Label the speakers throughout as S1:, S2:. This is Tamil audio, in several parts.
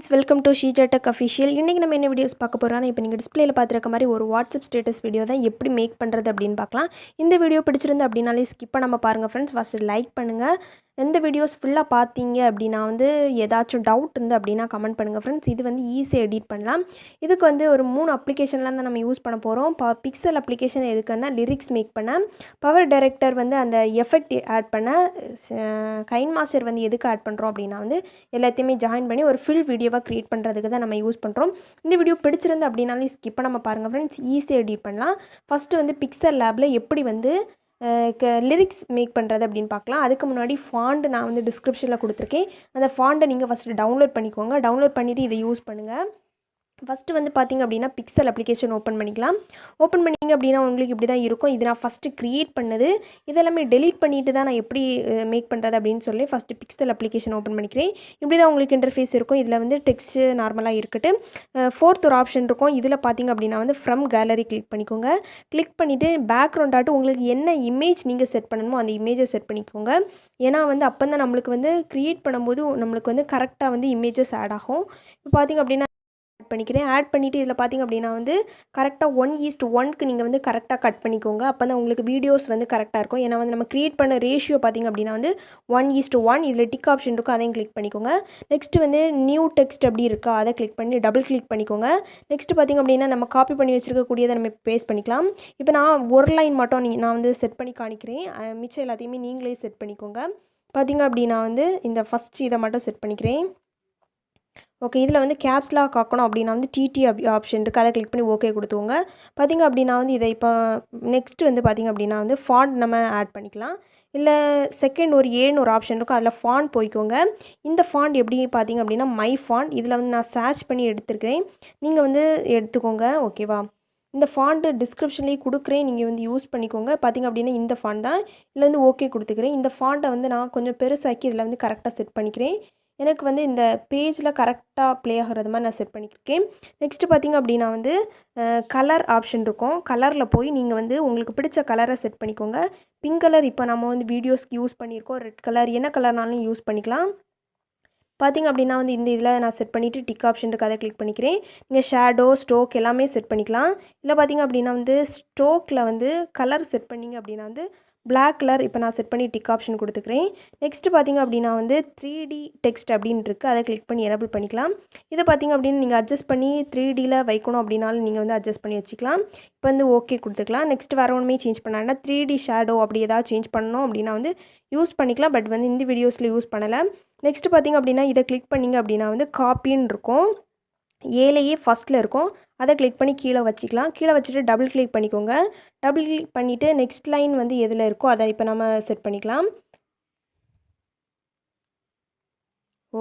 S1: friends, welcome to Sheeja Tech Official. இன்னைக்கு நம்ம என்ன வீடியோஸ் பார்க்க போறோம்னா இப்போ நீங்க டிஸ்ப்ளேல பார்த்திருக்க மாதிரி ஒரு வாட்ஸ்அப் ஸ்டேட்டஸ் வீடியோ தான் எப்படி மேக் பண்றது அப்படினு பார்க்கலாம். இந்த வீடியோ பிடிச்சிருந்தா அப்படினாலே ஸ்கிப் பண்ணாம பாருங்க फ्रेंड्स. ஃபர்ஸ்ட் லைக் பண்ணுங்க. இந்த வீடியோஸ் ஃபுல்லா பாத்தீங்க அப்படினா வந்து ஏதாச்சும் டவுட் இருந்தா அப்படினா கமெண்ட் பண்ணுங்க फ्रेंड्स. இது வந்து ஈஸியா எடிட் பண்ணலாம். இதுக்கு வந்து ஒரு 3 அப்ளிகேஷன்ல தான் நம்ம யூஸ் பண்ண போறோம். பிக்சல் அப்ளிகேஷன் எதுக்குன்னா லிரிக்ஸ் மேக் பண்ண, பவர் டைரக்டர் வந்து அந்த எஃபெக்ட் ஆட் பண்ண, KineMaster வந்து எதுக்கு ஆட் பண்றோம் அப்படினா வந்து எல்லாத்தையுமே ஜாயின் பண்ணி ஒரு ஃபுல் வீடியோவா கிரியேட் பண்றதுக்கு தான் நம்ம யூஸ் பண்றோம். இந்த வீடியோ பிடிச்சிருந்தா அப்படினாலே ஸ்கிப் பண்ணாம பாருங்க फ्रेंड्स. ஈஸியா எடிட் பண்ணலாம். ஃபர்ஸ்ட் வந்து pixellabல எப்படி வந்து லிரிக்ஸ் மேக் பண்ணுறது அப்படின்னு பார்க்கலாம். அதுக்கு முன்னாடி ஃபாண்ட் நான் வந்து டிஸ்கிரிப்ஷனில் கொடுத்துருக்கேன். அந்த ஃபாண்ட்டை நீங்கள் ஃபஸ்ட்டு டவுன்லோட் பண்ணிக்கோங்க. டவுன்லோட் பண்ணிவிட்டு இதை யூஸ் பண்ணுங்கள். ஃபஸ்ட்டு வந்து பார்த்திங்க அப்படின்னா பிக்சல் அப்ளிகேஷன் ஓப்பன் பண்ணிக்கலாம். ஓப்பன் பண்ணிங்க அப்படின்னா உங்களுக்கு இப்படி தான் இருக்கும். இது நான் ஃபஸ்ட்டு க்ரியேட் பண்ணது. இதெல்லாமே டெலீட் பண்ணிவிட்டு தான் நான் எப்படி மேக் பண்ணுறது அப்படின்னு சொல்லி ஃபஸ்ட்டு பிக்சல் அப்ளிகேஷன் ஓப்பன் பண்ணிக்கிறேன். இப்படி தான் உங்களுக்கு இன்டர்ஃபேஸ் இருக்கும். இதில் வந்து டெக்ஸ்ட்டு நார்மலாக இருக்கட்டும். ஃபோர்த் ஒரு ஆப்ஷன் இருக்கும். இதில் பார்த்திங்க அப்படின்னா வந்து ஃப்ரம் கேலரி கிளிக் பண்ணிக்கோங்க. கிளிக் பண்ணிவிட்டு பேக்ரவுண்ட் ஆட்டு உங்களுக்கு என்ன இமேஜ் நீங்கள் செட் பண்ணணுமோ அந்த இமேஜை செட் பண்ணிக்கோங்க. ஏன்னா வந்து அப்போ தான் நம்மளுக்கு வந்து க்ரியேட் பண்ணும்போது நம்மளுக்கு வந்து கரெக்டாக வந்து இமேஜஸ் ஆட் ஆகும். இப்போ பார்த்திங்க அப்படின்னா பண்ணிக்கிறேன். ஆட் பண்ணிவிட்டு இதில் பார்த்திங்க அப்படின்னா வந்து கரெக்டாக 1:1க்கு நீங்கள் வந்து கரெக்டாக கட் பண்ணிக்கோங்க. அப்போ தான் உங்களுக்கு வீடியோஸ் வந்து கரெக்டாக இருக்கும். ஏன்னா வந்து நம்ம க்ரியேட் பண்ண ரேஷியோ பார்த்திங்க அப்படின்னா வந்து 1:1. இதில் டிக் ஆப்ஷன் இருக்கும், அதையும் கிளிக் பண்ணிக்கோங்க. நெக்ஸ்ட்டு வந்து நியூ டெக்ஸ்ட் அப்படி இருக்கா, அதை கிளிக் பண்ணி டபுள் கிளிக் பண்ணிக்கோங்க. நெக்ஸ்ட்டு பார்த்திங்க அப்படின்னா நம்ம காப்பி பண்ணி வச்சுருக்கக்கூடியதை நம்ம பேஸ்ட் பண்ணிக்கலாம். இப்போ நான் ஒரு லைன் மட்டும் நான் வந்து செட் பண்ணி காணிக்கிறேன். மிச்சம் எல்லாத்தையுமே நீங்களே செட் பண்ணிக்கோங்க. பார்த்திங்க அப்படின்னா வந்து இந்த ஃபஸ்ட் இதை மட்டும் செட் பண்ணிக்கிறேன். ஓகே, இதில் வந்து கேப்ஸ் லாக் ஆக்கணும் அப்படின்னா வந்து டிடி ஆப்ஷன் இருக்குது, அதை கிளிக் பண்ணி ஓகே கொடுத்துவோங்க. பார்த்திங்க அப்படின்னா வந்து இதை இப்போ நெக்ஸ்ட்டு வந்து பார்த்திங்க அப்படின்னா வந்து ஃபாண்ட் நம்ம ஆட் பண்ணிக்கலாம். இல்லை செகண்ட் ஒரு ஏன்னு ஒரு ஆப்ஷன் இருக்கும், அதில் ஃபாண்ட் போய்க்கோங்க. இந்த ஃபாண்ட் எப்படி பார்த்திங்க அப்படின்னா மை ஃபாண்ட். இதில் வந்து நான் சர்ச் பண்ணி எடுத்துருக்கிறேன், நீங்கள் வந்து எடுத்துக்கோங்க. ஓகேவா, இந்த ஃபாண்ட்டு டிஸ்கிரிப்ஷன்லேயே கொடுக்குறேன், நீங்கள் வந்து யூஸ் பண்ணிக்கோங்க. பார்த்திங்க அப்படின்னா இந்த ஃபாண்ட் தான். இதில் வந்து ஓகே கொடுத்துக்கிறேன். இந்த ஃபாண்ட்டை வந்து நான் கொஞ்சம் பெருசாக்கி இதில் வந்து கரெக்டாக செட் பண்ணிக்கிறேன். எனக்கு வந்து இந்த பேஜில் கரெக்டாக ப்ளே ஆகிறது மாதிரி நான் செட் பண்ணியிருக்கேன். நெக்ஸ்ட்டு பார்த்திங்க அப்படின்னா வந்து கலர் ஆப்ஷன் இருக்கும். கலரில் போய் நீங்கள் வந்து உங்களுக்கு பிடிச்ச கலரை செட் பண்ணிக்கோங்க. பிங்க் கலர் இப்போ நம்ம வந்து வீடியோஸ்க்கு யூஸ் பண்ணியிருக்கோம். ரெட் கலர் என்ன கலர்னாலும் யூஸ் பண்ணிக்கலாம். பார்த்திங்க அப்படின்னா வந்து இந்த இதில் நான் செட் பண்ணிவிட்டு டிக் ஆப்ஷன் இருக்குது, அதை கிளிக் பண்ணிக்கிறேன். நீங்கள் ஷேடோ ஸ்ட்ரோக் எல்லாமே செட் பண்ணிக்கலாம். இல்லை பார்த்திங்க அப்படின்னா வந்து ஸ்ட்ரோக்கில் வந்து கலர் செட் பண்ணிங்க அப்படின்னா வந்து பிளாக் கலர் இப்போ நான் செட் பண்ணி டிக் ஆப்ஷன் கொடுத்துக்கிறேன். நெக்ஸ்ட்டு பார்த்திங்க அப்படின்னா வந்து 3D டெக்ஸ்ட் அப்படின்னு இருக்குது, அதை கிளிக் பண்ணி எனேபிள் பண்ணிக்கலாம். இதை பார்த்திங்க அப்படின்னு நீங்கள் அட்ஜஸ்ட் பண்ணி 3Dயில் வைக்கணும் அப்படின்னாலும் நீங்கள் வந்து அட்ஜஸ்ட் பண்ணி வச்சுக்கலாம். இப்போ வந்து ஓகே கொடுத்துக்கலாம். நெக்ஸ்ட் வேறு ஒன்றுமே சேஞ்ச் பண்ணாங்கன்னா 3D ஷேடோ அப்படி ஏதாவது சேஞ்ச் பண்ணணும் அப்படின்னா வந்து யூஸ் பண்ணிக்கலாம். பட் வந்து இந்த வீடியோஸில் யூஸ் பண்ணலை. நெக்ஸ்ட்டு பார்த்திங்க அப்படின்னா இதை கிளிக் பண்ணிங்க அப்படின்னா வந்து காப்பின்னு இருக்கும், ஏலையே ஃபஸ்ட்டில் இருக்கும், அதை கிளிக் பண்ணி கீழே வச்சுக்கலாம். கீழே வச்சுட்டு டபுள் கிளிக் பண்ணிக்கோங்க. டபுள் கிளிக் பண்ணிவிட்டு நெக்ஸ்ட் லைன் வந்து எதில் இருக்கோ அதை இப்போ நம்ம செட் பண்ணிக்கலாம்.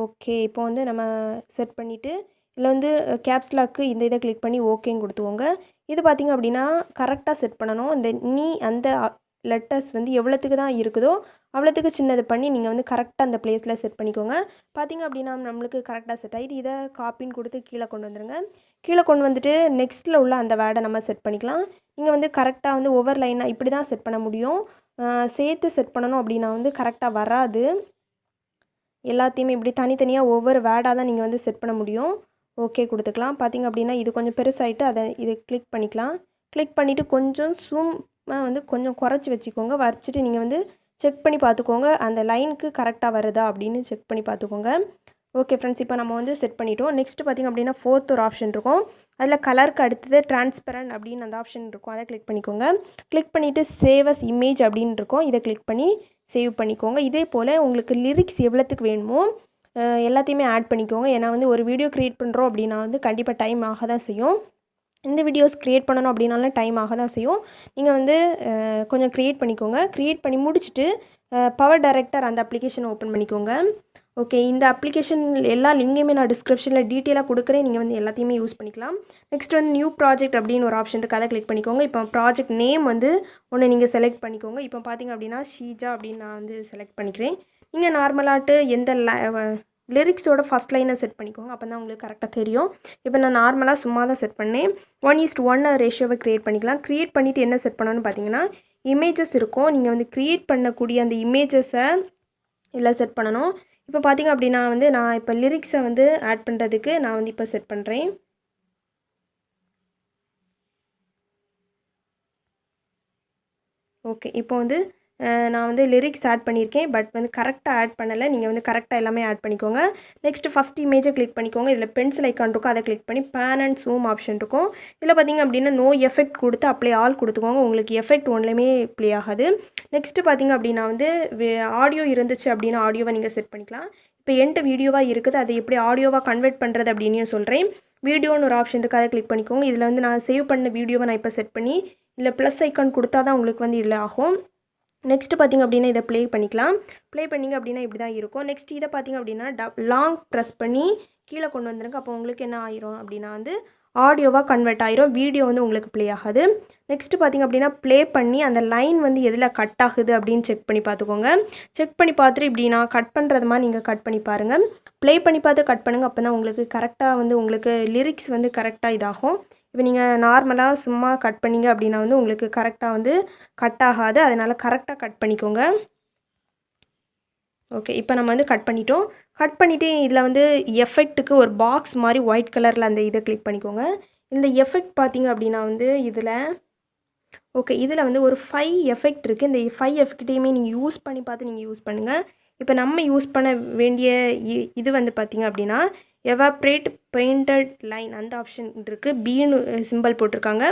S1: ஓகே, இப்போ வந்து நம்ம செட் பண்ணிவிட்டு இதில் வந்து கேப்ஸ் லாக்கு இந்த இதை கிளிக் பண்ணி ஓகேன்னு கொடுத்துவோங்க. இது பார்த்திங்க அப்படின்னா கரெக்டாக செட் பண்ணணும். இந்த அந்த லெட்டர்ஸ் வந்து எவ்வளோத்துக்கு தான் இருக்குதோ அவ்வளோத்துக்கு சின்னது பண்ணி நீங்கள் வந்து கரெக்டாக அந்த பிளேஸில் செட் பண்ணிக்கோங்க. பார்த்திங்க அப்படின்னா நம்மளுக்கு கரெக்டாக செட் ஆகிட்டு இதை காப்பின்னு கொடுத்து கீழே கொண்டு வந்துடுங்க. கீழே கொண்டு வந்துட்டு நெக்ஸ்ட்டில் உள்ள அந்த வேர்டை நம்ம செட் பண்ணிக்கலாம். நீங்கள் வந்து கரெக்டாக வந்து ஒவ்வொரு லைனாக இப்படி தான் செட் பண்ண முடியும். சேர்த்து செட் பண்ணணும் அப்படின்னா வந்து கரெக்டாக வராது. எல்லாத்தையுமே இப்படி தனித்தனியாக ஒவ்வொரு வேர்டாக தான் நீங்கள் வந்து செட் பண்ண முடியும். ஓகே கொடுத்துக்கலாம். பார்த்திங்க அப்படின்னா இது கொஞ்சம் பெருசாகிட்டு அதை இதை கிளிக் பண்ணிக்கலாம். கிளிக் பண்ணிவிட்டு கொஞ்சம் ஜூம் வந்து கொஞ்சம் குறைச்சி வச்சுக்கோங்க. வச்சுட்டு நீங்கள் வந்து செக் பண்ணி பார்த்துக்கோங்க அந்த லைனுக்கு கரெக்டாக வருதா அப்படின்னு செக் பண்ணி பார்த்துக்கோங்க. ஓகே ஃப்ரெண்ட்ஸ், இப்போ நம்ம வந்து செட் பண்ணிட்டோம். நெக்ஸ்ட்டு பார்த்திங்க அப்படின்னா ஃபோர்த் ஒரு ஆப்ஷன் இருக்கும், அதில் கலருக்கு அடுத்தது டிரான்ஸ்பரண்ட் அப்படின்னு அந்த ஆப்ஷன் இருக்கும், அதை கிளிக் பண்ணிக்கோங்க. கிளிக் பண்ணிவிட்டு சேவ் அஸ் இமேஜ் அப்படின்னு இருக்கும், இதை கிளிக் பண்ணி சேவ் பண்ணிக்கோங்க. இதே போல் உங்களுக்கு லிரிக்ஸ் எவ்வளோத்துக்கு வேணுமோ எல்லாத்தையுமே ஆட் பண்ணிக்கோங்க. ஏன்னா வந்து ஒரு வீடியோ க்ரியேட் பண்ணுறோம் அப்படின்னா வந்து கண்டிப்பாக டைம் ஆக தான் செய்யும். இந்த வீடியோஸ் க்ரியேட் பண்ணணும் அப்படின்னாலும் டைம் ஆக தான் செய்யும். நீங்கள் வந்து கொஞ்சம் க்ரியேட் பண்ணிக்கோங்க. க்ரியேட் பண்ணி முடிச்சுட்டு பவர் டைரக்டர் அந்த அப்ளிகேஷன் ஓப்பன் பண்ணிக்கோங்க. ஓகே, இந்த அப்ளிகேஷன் எல்லா லிங்கையுமே நான் டிஸ்கிரிப்ஷனில் டீட்டெயிலாக கொடுக்குறேன், நீங்கள் வந்து எல்லாத்தையுமே யூஸ் பண்ணிக்கலாம். நெக்ஸ்ட் வந்து நியூ ப்ராஜெக்ட் அப்படின்னு ஒரு ஆப்ஷன் இருக்குது, அதை கிளிக் பண்ணிக்கோங்க. இப்போ ப்ராஜெக்ட் நேம் வந்து ஒன்று நீங்கள் செலக்ட் பண்ணிக்கோங்க. இப்போ பார்த்திங்க அப்படின்னா ஷீஜா அப்படின்னு நான் வந்து செலக்ட் பண்ணிக்கிறேன். நீங்கள் நார்மலாட்டு எந்த லிரிக்ஸோட ஃபஸ்ட் லைனை செட் பண்ணிக்கோங்க, அப்போ தான் உங்களுக்கு கரெக்டாக தெரியும். இப்போ நான் நார்மலாக சும்மா தான் செட் பண்ணேன். 1:1 ரேஷியோவை க்ரியேட் பண்ணிக்கலாம். க்ரியேட் பண்ணிவிட்டு என்ன செட் பண்ணணும்னு பார்த்தீங்கன்னா இமேஜஸ் இருக்கும், நீங்கள் வந்து க்ரியேட் பண்ணக்கூடிய அந்த இமேஜஸை இதில் செட் பண்ணணும். இப்போ பார்த்தீங்க அப்படின்னா வந்து நான் இப்போ லிரிக்ஸை வந்து ஆட் பண்ணுறதுக்கு நான் வந்து இப்போ செட் பண்ணுறேன். ஓகே. இப்போ வந்து நான் வந்து லிரிக்ஸ் ஆட் பண்ணியிருக்கேன். பட் வந்து கரெக்ட்டா ஆட் பண்ணல. நீங்க வந்து கரெக்ட்டா எல்லாமே ஆட் பண்ணிக்கோங்க. நெக்ஸ்ட்டு ஃபர்ஸ்ட் இமேஜ கிளிக் பண்ணிக்கோங்க. இதில பென்சில் ஐகான் இருக்கும். அத கிளிக் பண்ணி பேன் அண்ட் ஜூம் ஆப்ஷன் இருக்கும். இதில பார்த்தீங்க அப்படின்னா, நோ எஃபெக்ட் குடுத்து அப்ளை ஆல் குடுத்துக்கோங்க. உங்களுக்கு எஃபெக்ட் ஒன்லயுமே ப்ளே ஆகாது. நெக்ஸ்ட்டு பார்த்தீங்க அப்படின்னா வந்து ஆடியோ இருந்துச்சு அப்படின்னா, ஆடியோவ நீங்க செட் பண்ணிக்கலாம். இப்போ என்ட்ட வீடியோவா இருக்குது. அதை எப்படி ஆடியோவா கன்வெர்ட் பண்ணுறது அப்படின்னும் சொல்றேன். வீடியோன்னு ஒரு ஆப்ஷன் இருக்கு. அத கிளிக் பண்ணிக்கோங்க. இதில வந்து நான் சேவ் பண்ண வீடியோவ நான் இப்போ செட் பண்ணி, இதில ப்ளஸ் ஐகான் குடுத்தா தான் உங்களுக்கு வந்து இதில ஆகும். நெக்ஸ்ட்டு பார்த்தீங்க அப்படின்னா, இதை ப்ளே பண்ணிக்கலாம். ப்ளே பண்ணிங்க அப்படின்னா இப்படி தான் இருக்கும். நெக்ஸ்ட் இதை பார்த்தீங்க அப்படின்னா, லாங் ப்ரெஸ் பண்ணி கீழே கொண்டு வந்துருங்க. அப்போ உங்களுக்கு என்ன ஆயிரும் அப்படின்னா வந்து ஆடியோவாக கன்வெர்ட் ஆயிரும். வீடியோ வந்து உங்களுக்கு ப்ளே ஆகாது. நெக்ஸ்ட்டு பார்த்தீங்க அப்படின்னா, ப்ளே பண்ணி அந்த லைன் வந்து எதில் கட் ஆகுது அப்படின்னு செக் பண்ணி பார்த்துக்கோங்க. செக் பண்ணி பார்த்துட்டு இப்படி நான் கட் பண்ணுறது மாதிரி நீங்கள் கட் பண்ணி பாருங்கள். ப்ளே பண்ணி பார்த்து கட் பண்ணுங்கள். அப்போ தான் உங்களுக்கு கரெக்டாக வந்து உங்களுக்கு லிரிக்ஸ் வந்து கரெக்டாக இதாகும். இப்போ நீங்கள் நார்மலாக சும்மா கட் பண்ணிங்க அப்படின்னா வந்து உங்களுக்கு கரெக்டாக வந்து கட் ஆகாது. அதனால் கரெக்டாக கட் பண்ணிக்கோங்க. ஓகே. இப்போ நம்ம வந்து கட் பண்ணிட்டோம். கட் பண்ணிவிட்டு இதில் வந்து எஃபெக்ட்டுக்கு ஒரு பாக்ஸ் மாதிரி ஒயிட் கலரில் அந்த இதை கிளிக் பண்ணிக்கோங்க. இந்த எஃபெக்ட் பார்த்தீங்க அப்படின்னா வந்து இதில் ஓகே. இதில் வந்து ஒரு 5 எஃபெக்ட் இருக்குது. இந்த 5 எஃபெக்ட்டையுமே நீங்கள் யூஸ் பண்ணி பார்த்து நீங்கள் யூஸ் பண்ணுங்கள். இப்போ நம்ம யூஸ் பண்ண வேண்டிய இது வந்து பார்த்தீங்க அப்படின்னா, எவாப்ரேட் பெயிண்டட் லைன் அந்த ஆப்ஷன் இருக்குது. பீனு சிம்பிள் போட்டிருக்காங்க.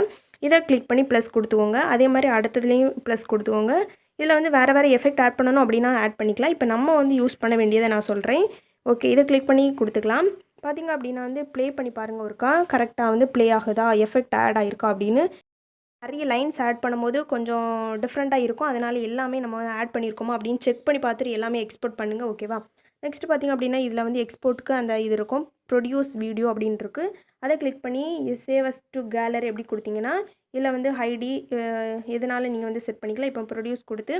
S1: இதை கிளிக் பண்ணி ப்ளஸ் கொடுத்துக்கோங்க. அதே மாதிரி அடுத்ததுலேயும் ப்ளஸ் கொடுத்துக்கோங்க. இதில் வந்து வேறு வேறு எஃபெக்ட் ஆட் பண்ணணும் அப்படின்னா ஆட் பண்ணிக்கலாம். இப்போ நம்ம வந்து யூஸ் பண்ண வேண்டியதை நான் சொல்கிறேன். ஓகே. இதை கிளிக் பண்ணி கொடுத்துக்கலாம். பார்த்தீங்க அப்படின்னா வந்து ப்ளே பண்ணி பாருங்கள் ஒருக்கா. கரெக்டாக வந்து ப்ளே ஆகுதா, எஃபெக்ட் ஆட் ஆகிருக்கா அப்படின்னு. நிறைய லைன்ஸ் ஆட் பண்ணும்போது கொஞ்சம் டிஃப்ரெண்ட்டாக இருக்கும். அதனால் எல்லாமே நம்ம ஆட் பண்ணியிருக்கோமா அப்படின்னு செக் பண்ணி பார்த்துட்டு எல்லாமே எக்ஸ்போர்ட் பண்ணுங்கள். ஓகேவா? நெக்ஸ்ட் பார்த்திங்க அப்படின்னா இதில் வந்து எக்ஸ்போர்ட்டுக்கு அந்த இது இருக்கும். ப்ரொடியூஸ் வீடியோ அப்படின்னு இருக்கு. அதை கிளிக் பண்ணி சேவ் அஸ் டு கேலரி எப்படி கொடுத்தீங்கன்னா இதில் வந்து ஹைடி எதனால நீங்கள் வந்து செட் பண்ணிக்கலாம். இப்போ ப்ரொடியூஸ் கொடுத்து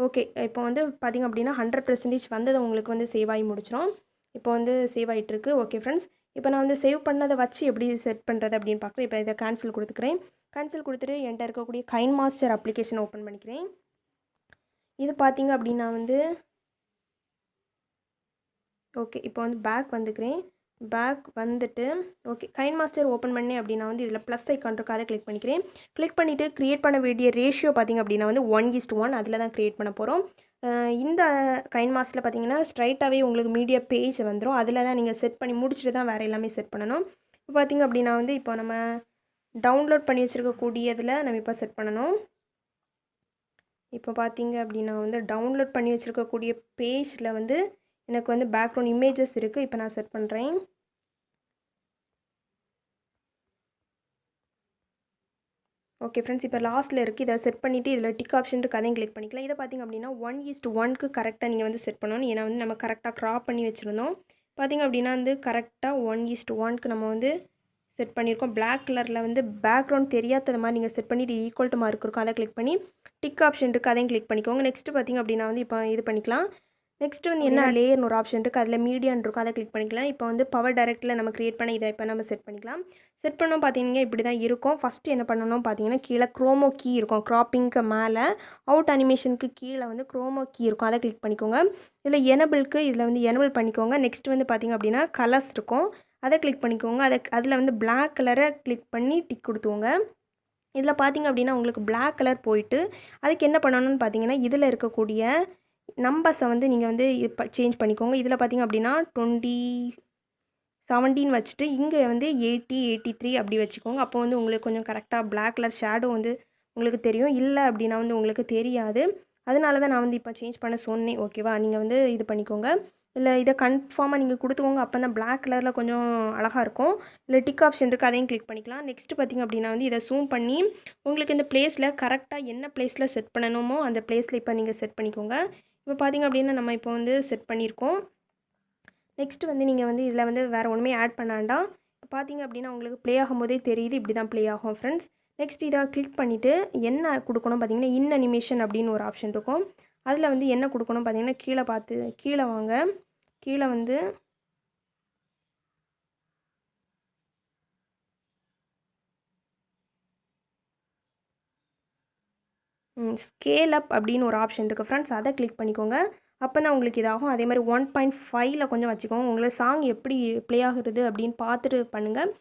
S1: ஓகே. இப்போ வந்து பார்த்திங்க அப்படின்னா 100% வந்தது உங்களுக்கு வந்து சேவ் ஆகி முடிச்சிடும். இப்போ வந்து சேவ் ஆகிட்டுருக்கு. Okay friends. இப்போ நான் வந்து சேவ் பண்ணதை வச்சு எப்படி செட் பண்ணுறது அப்படின்னு பார்க்குறேன். இப்போ இதை கேன்சல் கொடுத்துக்கிறேன். கேன்சல் கொடுத்துட்டு என்கிட்ட இருக்கக்கூடிய KineMaster அப்ளிகேஷன் ஓப்பன் பண்ணிக்கிறேன். இது பார்த்தீங்க அப்படின்னா வந்து ஓகே. இப்போ வந்து பேக் வந்துக்கிறேன். பேக் வந்துட்டு ஓகே. KineMaster ஓப்பன் பண்ணேன் அப்படின்னா வந்து இதில் ப்ளஸ் ஐக்கான் இருக்குது. அதை கிளிக் பண்ணிக்கிறேன். கிளிக் பண்ணிவிட்டு க்ரியேட் பண்ண வேண்டிய ரேஷியோ பார்த்திங்க அப்படின்னா வந்து 1:1 அதில் தான் க்ரியேட் பண்ண போகிறோம். இந்த KineMasterல பார்த்தீங்கன்னா ஸ்ட்ரைட்டாகவே உங்களுக்கு மீடியா பேஜ் வந்துடும். அதில் தான் நீங்கள் செட் பண்ணி முடிச்சுட்டு தான் வேறு எல்லாமே செட் பண்ணணும். இப்போ பார்த்திங்க அப்படின்னா வந்து இப்போ நம்ம டவுன்லோட் பண்ணி வச்சுருக்கக்கூடியதில் நம்ம இப்போ செட் பண்ணணும். இப்போ பார்த்தீங்க அப்படின்னா வந்து டவுன்லோட் பண்ணி வச்சுருக்கக்கூடிய பேஜில் வந்து எனக்கு வந்து பேக்ரவுண்ட் இமேஜஸ் இருக்குது. இப்போ நான் செட் பண்ணுறேன். Okay friends. இப்போ லாஸ்ட்டில் இருக்குது. இதை செட் பண்ணிவிட்டு இதில் டிக் ஆப்ஷன் இருக்குது. அதையும் கிளிக் பண்ணிக்கலாம். இதை பார்த்திங்க அப்படின்னா 1:1க்கு கரெக்டாக நீங்கள் வந்து செட் பண்ணணும். ஏன்னா வந்து நம்ம கரெக்டாக க்ராப் பண்ணி வச்சுருந்தோம். பார்த்திங்க அப்படின்னா வந்து கரெக்டாக 1:1க்கு நம்ம வந்து செட் பண்ணியிருக்கோம். பிளாக் கலரில் வந்து பேக்ரவுண்ட் தெரியாதது மாதிரி நீங்கள் செட் பண்ணிவிட்டு ஈக்குவல் டு மார்க் இருக்கும். அதை கிளிக் பண்ணி டிக் ஆப்ஷன் இருக்குது. அதையும் கிளிக் பண்ணிக்கோங்க. நெக்ஸ்ட்டு பார்த்திங்க அப்படின்னா வந்து இப்போ இது பண்ணிக்கலாம். நெக்ஸ்ட்டு வந்து என்ன லேயர்னு ஒரு ஆப்ஷன் இருக்குது. அதில் மீடியான்னு இருக்கும். அதை கிளிக் பண்ணிக்கலாம். இப்போ வந்து பவர் டைரக்டில் நம்ம க்ரியேட் பண்ண இதை இப்போ நம்ம செட் பண்ணிக்கலாம். செட் பண்ணோம் பார்த்தீங்கன்னா இப்படி தான் இருக்கும். ஃபஸ்ட்டு என்ன பண்ணணும் பார்த்தீங்கன்னா கீழே க்ரோமோ கீ இருக்கும். க்ராப்பிங்க்கு மேலே அவுட் அனிமேஷனுக்கு கீழே வந்து க்ரோமோ கீ இருக்கும். அதை கிளிக் பண்ணிக்கோங்க. இதில் எனபிளுக்கு இதில் வந்து எனபிள் பண்ணிக்கோங்க. நெக்ஸ்ட் வந்து பார்த்திங்க அப்படின்னா கலர்ஸ் இருக்கும். அதை கிளிக் பண்ணிக்கோங்க. அதில் வந்து பிளாக் கலரை கிளிக் பண்ணி டிக் கொடுத்துவோங்க. இதில் பார்த்திங்க அப்படின்னா உங்களுக்கு பிளாக் கலர் போயிட்டு அதுக்கு என்ன பண்ணணும்னு பார்த்தீங்கன்னா இதில் இருக்கக்கூடிய நம்பர்ஸை வந்து நீங்கள் வந்து சேஞ்ச் பண்ணிக்கோங்க. இதில் பார்த்திங்க அப்படின்னா 17 வச்சுட்டு இங்கே வந்து 80, 83 அப்படி வச்சுக்கோங்க. அப்போ வந்து உங்களுக்கு கொஞ்சம் கரெக்டாக பிளாக் கலர் ஷேடோ வந்து உங்களுக்கு தெரியும். இல்லை அப்படின்னா வந்து உங்களுக்கு தெரியாது. அதனால தான் நான் வந்து இப்போ சேஞ்ச் பண்ண சொன்னேன். ஓகேவா? நீங்கள் வந்து இது பண்ணிக்கோங்க. இல்லை இதை கன்ஃபார்மாக நீங்கள் கொடுத்துக்கோங்க. அப்போ தான் பிளாக் கலரில் கொஞ்சம் அழகாக இருக்கும். இல்லை டிக் ஆப்ஷன் இருக்குது. அதையும் கிளிக் பண்ணிக்கலாம். நெக்ஸ்ட்டு பார்த்திங்க அப்படின்னா வந்து இதை ஜூம் பண்ணி உங்களுக்கு இந்த ப்ளேஸில் கரெக்டாக என்ன ப்ளேஸில் செட் பண்ணணுமோ அந்த ப்ளேஸில் இப்போ நீங்கள் செட் பண்ணிக்கோங்க. இப்போ பார்த்திங்க அப்படின்னா நம்ம இப்போ வந்து செட் பண்ணியிருக்கோம். நெக்ஸ்ட்டு வந்து நீங்கள் வந்து இதில் வந்து வேறு ஒன்றுமே ஆட் பண்ண வேண்டாம். பார்த்திங்க அப்படின்னா உங்களுக்கு ப்ளே ஆகும்போதே தெரியுது. இப்படி தான் ப்ளே ஆகும் ஃப்ரெண்ட்ஸ். நெக்ஸ்ட் இதை கிளிக் பண்ணிவிட்டு என்ன கொடுக்கணும் பார்த்தீங்கன்னா இன் அனிமேஷன் அப்படின்னு ஒரு ஆப்ஷன் இருக்கும். அதில் வந்து என்ன கொடுக்கணும் பார்த்தீங்கன்னா கீழே வாங்க. கீழே வந்து ஸ்கேல் அப் அப்படின்னு ஒரு ஆப்ஷன் இருக்குது ஃப்ரெண்ட்ஸ். அதை கிளிக் பண்ணிக்கோங்க. அப்போ தான் உங்களுக்கு இதாகும். அதே மாதிரி 1.5ல் கொஞ்சம் வச்சுக்கோங்க. உங்களுக்கு சாங் எப்படி ப்ளே ஆகுறது அப்படின்னு பார்த்துட்டு பண்ணுங்கள்.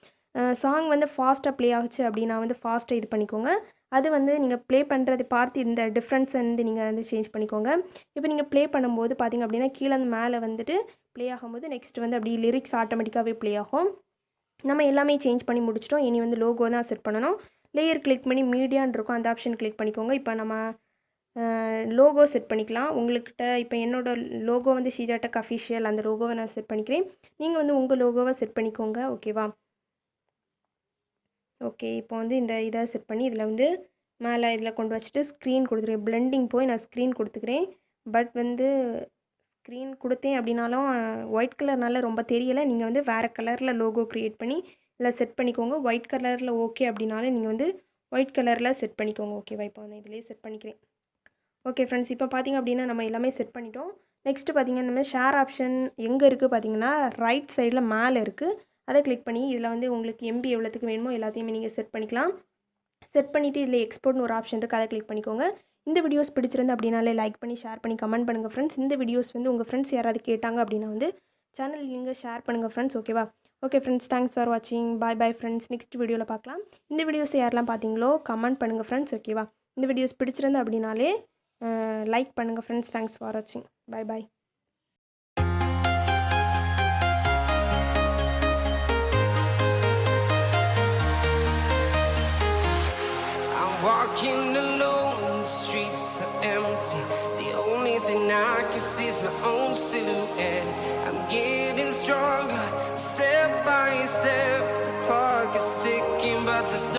S1: சாங் வந்து ஃபாஸ்ட்டாக ப்ளே ஆகுச்சு அப்படின்னா வந்து ஃபாஸ்ட்டாக இது பண்ணிக்கோங்க. அது வந்து நீங்கள் ப்ளே பண்ணுறதை பார்த்து இந்த டிஃப்ரென்ஸை வந்து நீங்கள் வந்து சேஞ்ச் பண்ணிக்கோங்க. இப்போ நீங்கள் ப்ளே பண்ணும்போது பார்த்திங்க அப்படின்னா கீழே மேலே வந்துட்டு ப்ளே ஆகும்போது நெக்ஸ்ட் வந்து அப்படி லிரிக்ஸ் ஆட்டோமேட்டிக்காகவே ப்ளே ஆகும். நம்ம எல்லாமே சேஞ்ச் பண்ணி முடிச்சிட்டோம். இனி வந்து லோகோ தான் செட் பண்ணணும். லேயர் கிளிக் பண்ணி மீடியான்னு இருக்கும், அந்த ஆப்ஷன் கிளிக் பண்ணிக்கோங்க. இப்போ நம்ம லோகோ செட் பண்ணிக்கலாம். உங்கள்கிட்ட இப்போ என்னோடய லோகோ வந்து ஷீஜா டெக் அஃபிஷியல், அந்த லோகோவை நான் செட் பண்ணிக்கிறேன். நீங்கள் வந்து உங்கள் லோகோவை செட் பண்ணிக்கோங்க. ஓகேவா? ஓகே, இப்போ வந்து இந்த இதை செட் பண்ணி இதில் வந்து மேலே இதில் கொண்டு வச்சுட்டு ஸ்க்ரீன் கொடுத்துருக்கேன். பிளெண்டிங் போய் நான் ஸ்க்ரீன் கொடுத்துக்கிறேன். பட் வந்து ஸ்க்ரீன் கொடுத்தேன் அப்படின்னாலும் ஒயிட் கலர்னால ரொம்ப தெரியலை. நீங்கள் வந்து வேறு கலரில் லோகோ க்ரியேட் பண்ணி இதில் செட் பண்ணிக்கோங்க. ஒயிட் கலரில் ஓகே அப்படின்னாலும் நீங்கள் வந்து ஒயிட் கலரில் செட் பண்ணிக்கோங்க. ஓகேவா? இப்போ நான் இதிலே செட் பண்ணிக்கிறேன். ஓகே ஃப்ரெண்ட்ஸ், இப்போ பார்த்திங்க அப்படின்னா நம்ம எல்லாமே செட் பண்ணிட்டோம். நெக்ஸ்ட்டு பார்த்திங்கன்னா இந்த மாதிரி ஷேர் ஆப்ஷன் எங்கே இருக்குது பார்த்திங்கன்னா ரைட் சைடில் மேலே இருக்குது. அதை கிளிக் பண்ணி இதில் வந்து உங்களுக்கு எம்பி எவ்வளோத்துக்கு வேணுமோ எல்லாத்தையுமே நீங்கள் செட் பண்ணிக்கலாம். செட் பண்ணிவிட்டு இதில் எக்ஸ்போர்ட்னு ஒரு ஆப்ஷன் இருக்குது, அதை கிளிக் பண்ணிக்கோங்க. இந்த வீடியோஸ் பிடிச்சிருந்து அப்படின்னாலே லைக் பண்ணி ஷேர் பண்ணி கமெண்ட் பண்ணுங்கள் ஃப்ரெண்ட்ஸ். இந்த வீடியோஸ் வந்து உங்கள் ஃப்ரெண்ட்ஸ் யாராவது கேட்டாங்க அப்படின்னா வந்து சேனல் நீங்கள் ஷேர் பண்ணுங்கள் ஃப்ரெண்ட்ஸ். ஓகேவா? ஓகே ஃப்ரெண்ட்ஸ், தேங்க்ஸ் ஃபார் வாட்சிங். Bye friends. நெக்ஸ்ட் வீடியோவில் பார்க்கலாம். இந்த வீடியோஸ் யாரெல்லாம் பார்த்தீங்களோ கமெண்ட் பண்ணுங்கள் ஃப்ரெண்ட்ஸ். ஓகேவா? இந்த வீடியோஸ் பிடிச்சிருந்து அப்படின்னாலே லைக் பண்ணுங்கள் ஃப்ரெண்ட்ஸ். தேங்க்ஸ் ஃபார் வாட்சிங். பாய்.
S2: Walking alone, the streets are empty. The only thing I can see is my own silhouette. I'm getting stronger, step by step. The clock is ticking.